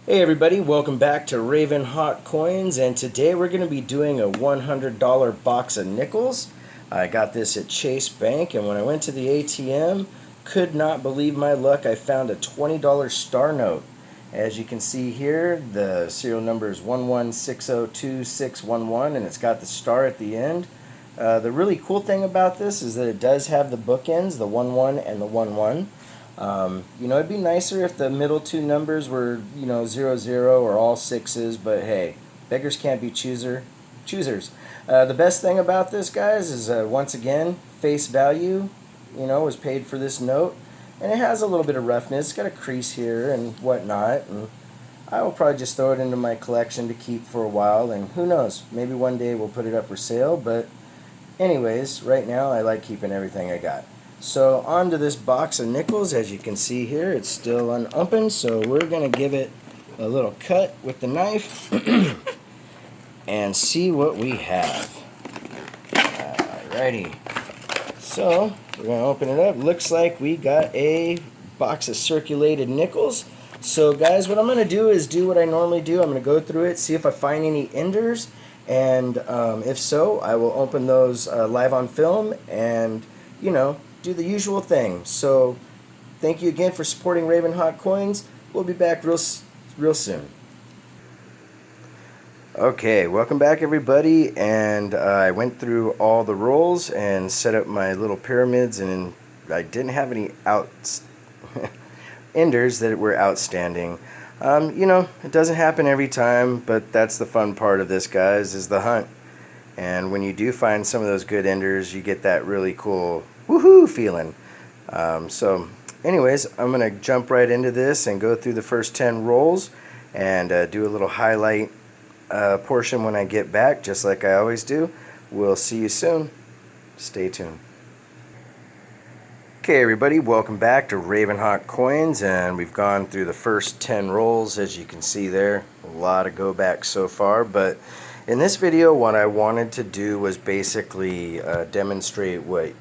Hey everybody, welcome back to Raven Hot Coins, and today we're going to be doing a $100 box of nickels. I got this at Chase Bank, and when I went to the ATM, could not believe my luck. I found a $20 star note. As you can see here, the serial number is 11602611, and it's got the star at the end. The really cool thing about this is that it does have the bookends, the 11 and the 11. It'd be nicer if the middle two numbers were, 00 or all sixes, but hey, beggars can't be choosers. The best thing about this, guys, is once again, face value, was paid for this note, and it has a little bit of roughness. It's got a crease here and whatnot, and I will probably just throw it into my collection to keep for a while, and who knows, maybe one day we'll put it up for sale, but anyways, right now I like keeping everything I got. So onto this box of nickels. As you can see here, it's still unopened, so we're going to give it a little cut with the knife and see what we have. Alrighty. So we're going to open it up. Looks like we got a box of circulated nickels. So guys, what I'm going to do is do what I normally do. I'm going to go through it, see if I find any enders, and if so, I will open those live on film and, do the usual thing. So thank you again for supporting Raven Hot Coins. We'll be back real soon. Okay, welcome back everybody, and I went through all the rolls and set up my little pyramids, and I didn't have any enders that were outstanding. It doesn't happen every time, but that's the fun part of this, guys, is the hunt. And when you do find some of those good enders, you get that really cool woohoo feeling. So anyways, I'm going to jump right into this and go through the first 10 rolls and do a little highlight portion when I get back, just like I always do. We'll see you soon. Stay tuned. Okay everybody, welcome back to Raven Hot Coins, and we've gone through the first 10 rolls. As you can see there, a lot of go back so far, but in this video what I wanted to do was basically demonstrate what,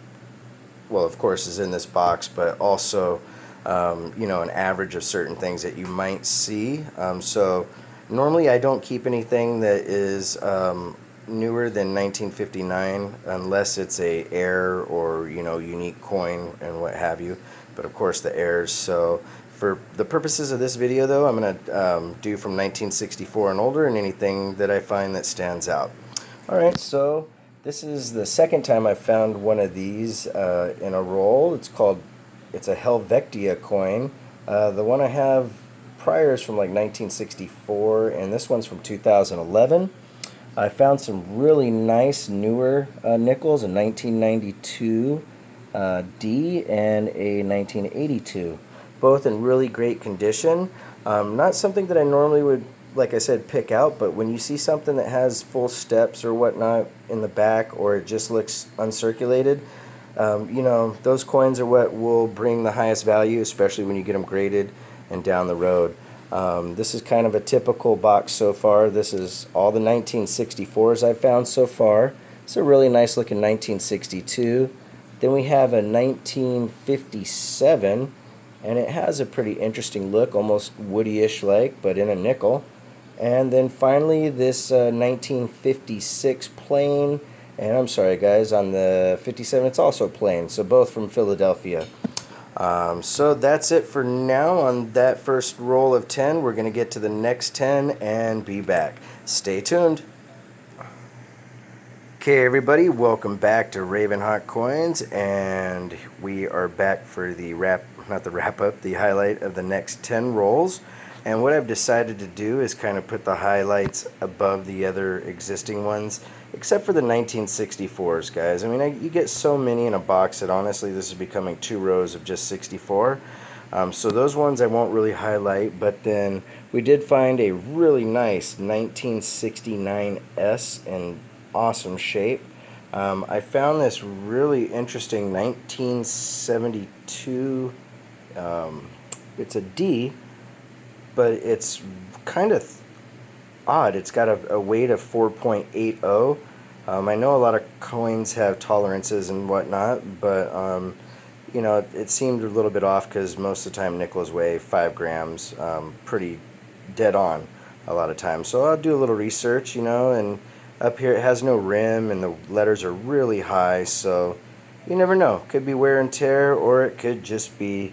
well, of course is in this box, but also an average of certain things that you might see. So normally I don't keep anything that is newer than 1959 unless it's a heir or unique coin and what have you, but of course the heirs. So for the purposes of this video though, I'm going to do from 1964 and older, and anything that I find that stands out. Alright, so this is the second time I've found one of these in a roll. It's a Helvetia coin. The one I have prior is from like 1964, and this one's from 2011. I found some really nice newer nickels, a 1992 D and a 1982, both in really great condition. Not something that I normally would, like I said, pick out, but when you see something that has full steps or whatnot in the back, or it just looks uncirculated, those coins are what will bring the highest value, especially when you get them graded and down the road. This is kind of a typical box so far. This is all the 1964s I've found so far. It's a really nice looking 1962. Then we have a 1957, and it has a pretty interesting look, almost woody-ish like, but in a nickel. And then finally this 1956 plain, and I'm sorry guys, on the 57 it's also plain, so both from Philadelphia. So that's it for now on that first roll of 10. We're going to get to the next 10 and be back. Stay tuned. Okay everybody, welcome back to Raven Hot Coins, and we are back for the the highlight of the next 10 rolls. And what I've decided to do is kind of put the highlights above the other existing ones, except for the 1964s, guys. I mean, you get so many in a box that honestly this is becoming 2 rows of just 64. So those ones I won't really highlight, but then we did find a really nice 1969S in awesome shape. I found this really interesting 1972, it's a D, but it's kind of odd. It's got a weight of 4.80. I know a lot of coins have tolerances and whatnot, but it seemed a little bit off because most of the time nickels weigh 5 grams, pretty dead on a lot of times. So I'll do a little research, you know, and up here it has no rim and the letters are really high, so you never know. Could be wear and tear, or it could just be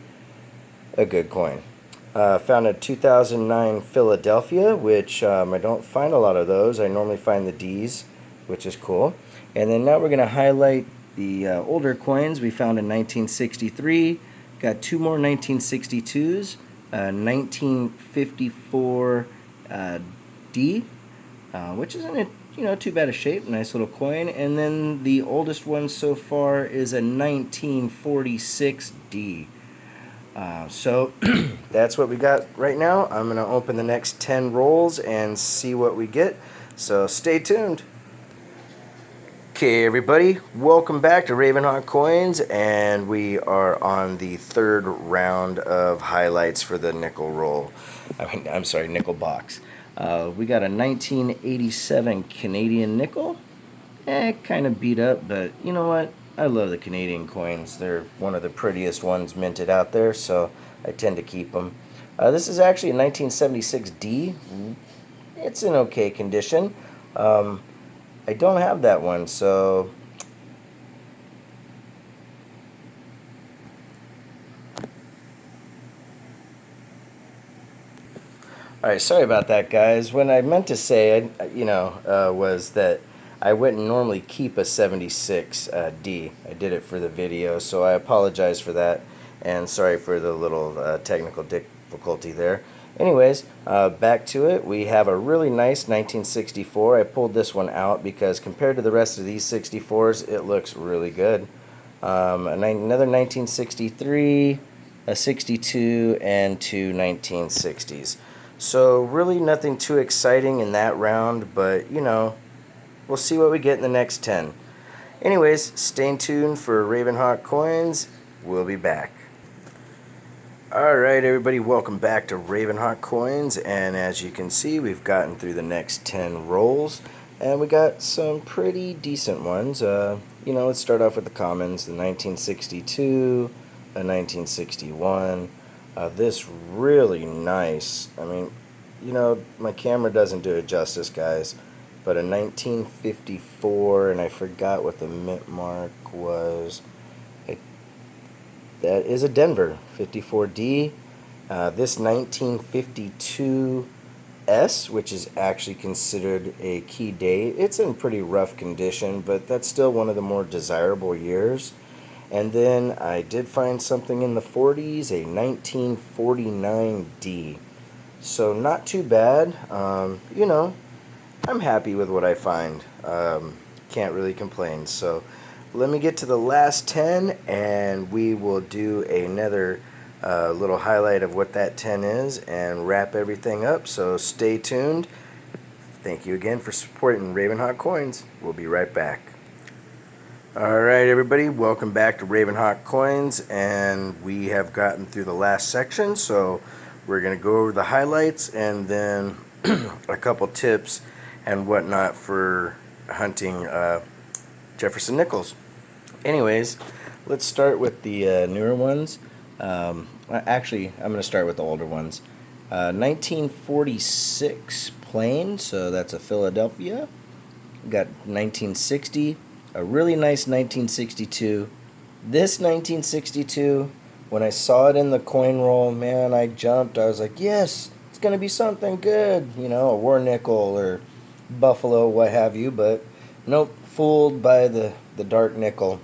a good coin. Found a 2009 Philadelphia, which I don't find a lot of those. I normally find the D's, which is cool. And then now we're going to highlight the older coins. We found in 1963. Got two more 1962s. 1954 D, which isn't too bad a shape. Nice little coin. And then the oldest one so far is a 1946 D. So that's what we got right now. I'm going to open the next 10 rolls and see what we get. So stay tuned. Okay, everybody, welcome back to Ravenhawk Coins, and we are on the third round of highlights for the nickel roll. I'm sorry, nickel box. We got a 1987 Canadian nickel. Kind of beat up, but you know what? I love the Canadian coins. They're one of the prettiest ones minted out there, so I tend to keep them. This is actually a 1976 D. It's in okay condition. I don't have that one, so alright, sorry about that, guys. What I meant to say, was that I wouldn't normally keep a 76 D. I did it for the video, so I apologize for that, and sorry for the little technical difficulty there. Anyways, back to it. We have a really nice 1964. I pulled this one out because compared to the rest of these 64s, it looks really good. Another 1963, a 62, and two 1960s. So really nothing too exciting in that round, but we'll see what we get in the next 10. Anyways, stay tuned for Ravenhawk Coins. We'll be back. Alright, everybody, welcome back to Ravenhawk Coins, and as you can see, we've gotten through the next 10 rolls, and we got some pretty decent ones. Let's start off with the commons, the 1962, a 1961, this really nice, my camera doesn't do it justice, guys, but a 1954, and I forgot what the mint mark was. That is a Denver 54D. This 1952S, which is actually considered a key date. It's in pretty rough condition, but that's still one of the more desirable years. And then I did find something in the 40s, a 1949D. So not too bad. I'm happy with what I find. Can't really complain. So let me get to the last 10 and we will do another little highlight of what that 10 is and wrap everything up. So stay tuned. Thank you again for supporting Ravenhawk Coins. We'll be right back. Alright, everybody, welcome back to Ravenhawk Coins, and we have gotten through the last section, so we're going to go over the highlights and then a couple tips and whatnot for hunting Jefferson nickels. Anyways, let's start with the newer ones. Actually, I'm going to start with the older ones. 1946 plain, so that's a Philadelphia. Got 1960, a really nice 1962. This 1962, when I saw it in the coin roll, man, I jumped. I was like, yes, it's going to be something good. A war nickel or buffalo, what have you, but nope, fooled by the dark nickel.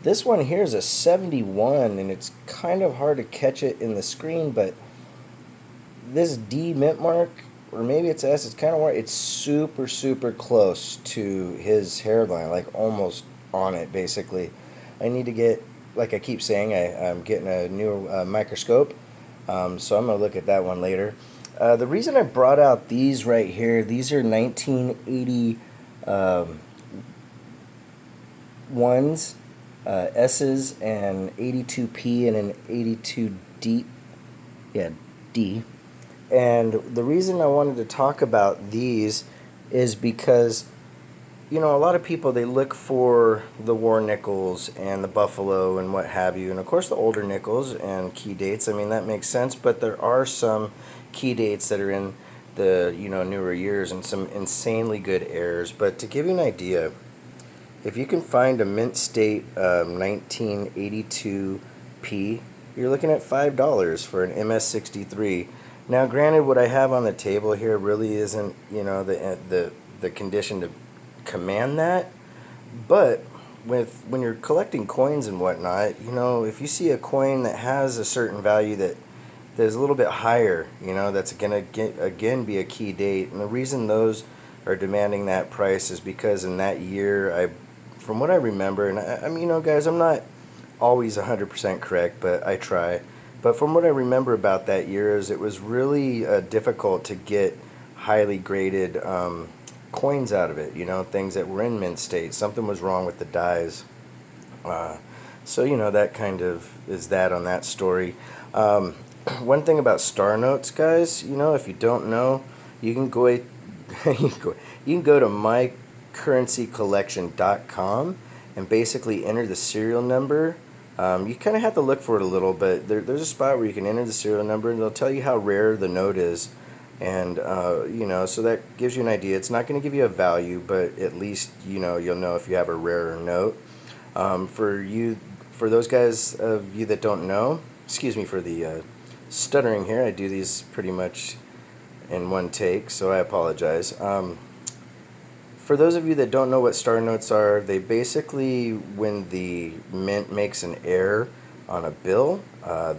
This one here is a 71, and it's kind of hard to catch it in the screen, but this D mint mark, or maybe it's S, it's kind of it's super, super close to his hairline, like almost on it, basically. I need to get, like I keep saying, I'm getting a new microscope, so I'm going to look at that one later. The reason I brought out these right here, these are 1980 ones, S's, and 82P and an 82D. Yeah, D. And the reason I wanted to talk about these is because you know, a lot of people, they look for the war nickels and the buffalo and what have you, and of course the older nickels and key dates. I mean, that makes sense, but there are some key dates that are in the, you know, newer years and some insanely good errors. But to give you an idea, if you can find a mint state 1982p, you're looking at $5 for an MS63. Now, granted, what I have on the table here really isn't, you know, the condition to command that, but when you're collecting coins and whatnot, you know, if you see a coin that has a certain value that is a little bit higher, you know, that's gonna again be a key date. And the reason those are demanding that price is because in that year, from what I remember, and I mean, you know, guys, I'm not always 100% correct, but I try. But from what I remember about that year is it was really difficult to get highly graded coins out of it, you know, things that were in mint state. Something was wrong with the dies. Uh, so, you know, that kind of is that on that story. One thing about star notes, guys, you know, if you don't know, you can go you can go to mycurrencycollection.com and basically enter the serial number. You kind of have to look for it a little, but there's a spot where you can enter the serial number and they'll tell you how rare the note is. And, you know, so that gives you an idea. It's not going to give you a value, but at least, you know, you'll know if you have a rarer note. For those guys of you that don't know, excuse me for the stuttering here. I do these pretty much in one take, so I apologize. For those of you that don't know what star notes are, they basically, when the mint makes an error on a bill,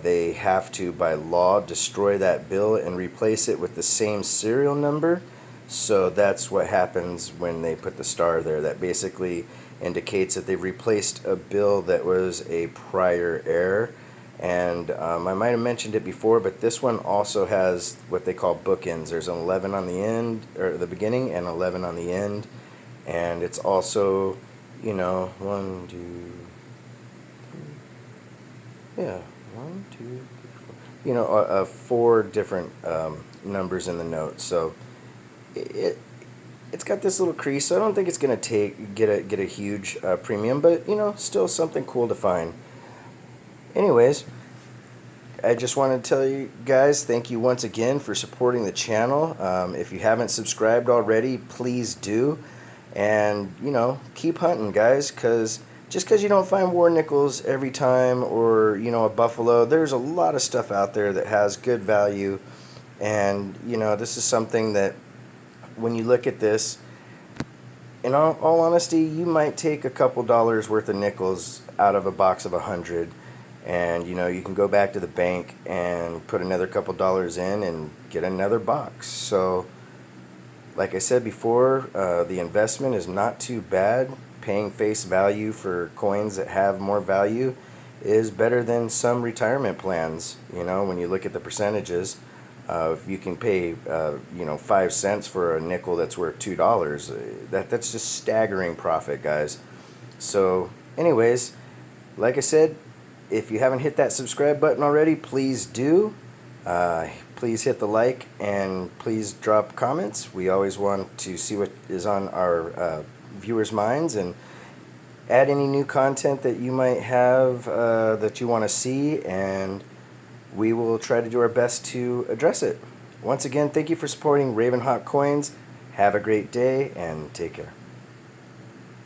they have to, by law, destroy that bill and replace it with the same serial number. So that's what happens when they put the star there. That basically indicates that they've replaced a bill that was a prior error. And I might have mentioned it before, but this one also has what they call bookends. There's an 11 on the end, or the beginning, and 11 on the end. And it's also, you know, 1, 2, 3, yeah, 1, 2, 3, 4. You know, 4 different numbers in the note. So it's got this little crease. So I don't think it's gonna get a huge premium, but you know, still something cool to find. Anyways, I just want to tell you guys, thank you once again for supporting the channel. If you haven't subscribed already, please do. And, you know, keep hunting, guys, because just because you don't find war nickels every time or, you know, a buffalo, there's a lot of stuff out there that has good value. And, you know, this is something that when you look at this, in all honesty, you might take a couple dollars worth of nickels out of a box of 100. And, you know, you can go back to the bank and put another couple dollars in and get another box. So, like I said before, the investment is not too bad. Paying face value for coins that have more value is better than some retirement plans. You know, when you look at the percentages, if you can pay, you know, 5 cents for a nickel that's worth $2, that's just staggering profit, guys. So, anyways, like I said, if you haven't hit that subscribe button already, please do. Please hit the like and please drop comments. We always want to see what is on our viewers' minds and add any new content that you might have that you want to see, and we will try to do our best to address it. Once again, thank you for supporting Raven Hawk Coins. Have a great day and take care.